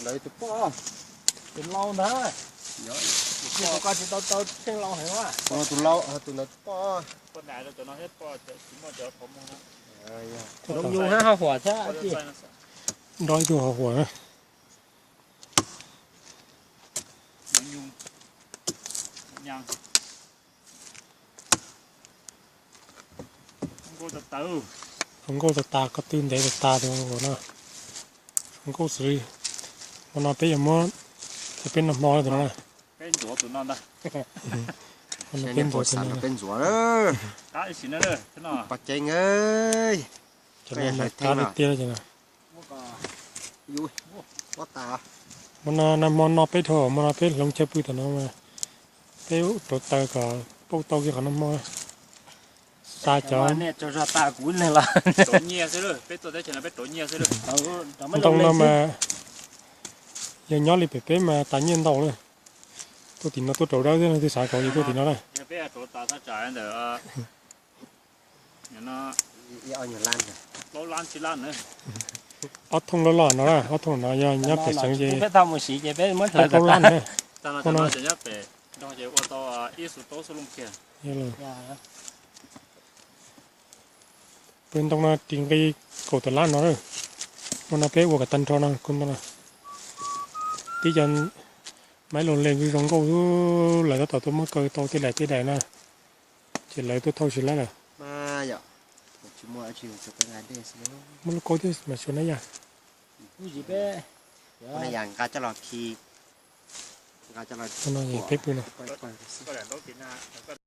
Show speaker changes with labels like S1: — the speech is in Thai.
S1: lấy từ po
S2: từ lâu đó
S1: nhớ
S2: nhưng mà coi thì tao trên lâu hay quá
S1: từ lâu từ nó po
S3: con đại là tụi nó hết po chỉ mà chờ phòng mua
S2: đồng dùng ha hỏa chứ
S4: đóiตัวหัวนะ
S3: nhung nhang không có từ từ
S4: ผมก็จะตาก็ตื่นแต่จะตาตัวหัวนะผมก็สื่อมันเอาไปอย่างมั้งจะเป็นน้ำมอตัวนั้น
S3: cái chỗ tụi nó đây
S4: มัน
S1: cái
S4: เป็น
S1: này
S4: ตัว
S1: bộ
S4: ตัว
S1: sản
S4: นี้
S1: là bên rùa đó
S3: cá gì nữa đây thế nào
S1: bạc chanh ơi
S4: จะเป็นตาเตี้ยจังนะ
S1: vui quá tà
S4: มันน้ำมันเอาไปถั่วมันเอาไปลงเชือกปืนตัวนั้นมาไปตัวตากับพวกตัวที่เขาน้ำมันตาจอ
S2: nè cho ra ta cuốn này là
S3: tổ nhia thế rồi biết tôi đấy chỉ là biết tổ nhia thế rồi
S2: tao
S4: มัน
S2: mới
S4: ต้อง
S2: lông
S4: นำ
S2: lên
S4: มาอย่างย้อนเลยไปเป็นมาตาเย็นต่อเลยตัวตีนตัวโตได้ด้วยนะที่สายของอยู่ตัวตีนนั่นเลย
S3: nhà bé tổ ta ta trả anh để nhà nó
S1: ao nhà lan rồi
S3: lâu lan chỉ lan nữa
S4: เอาทงละหล่อนะเอาทงนะอย่าอย่าเผ็ดสังเกต
S2: phải tao một xí vậy bé mới
S4: เอา
S2: thời
S4: ทง
S2: thật
S4: ล้าน
S2: ta
S4: เนี่ย
S3: ta là cho nó chỉ nhắc về nó chỉ ô tô ít số tốt số lung kia
S4: เยอะเลยเป็นตรงนั้นจริงไปโกตล้านเนาะเลยมันเอาไปวัวกับตันทอนะคุณมันนะที่ยันไม่หล่นเลยคือสองกูทุหลายตัวตัวมันเกิดตัวที่ไหนที่ไหนนะที่ไหนตัวเท่าชิ้นแล้วเลย
S1: mà giờ chỉ mua chiều cho cái ngày đây xíu
S4: มันก็ที่มาชวนได้ยัง
S2: cái gì bé
S1: cái này dạng cá cho lọt khi cá cho lọt
S4: มันเอาอย่างเพ็บเลยนะ
S1: quay quay
S3: có lẽ nó chỉ là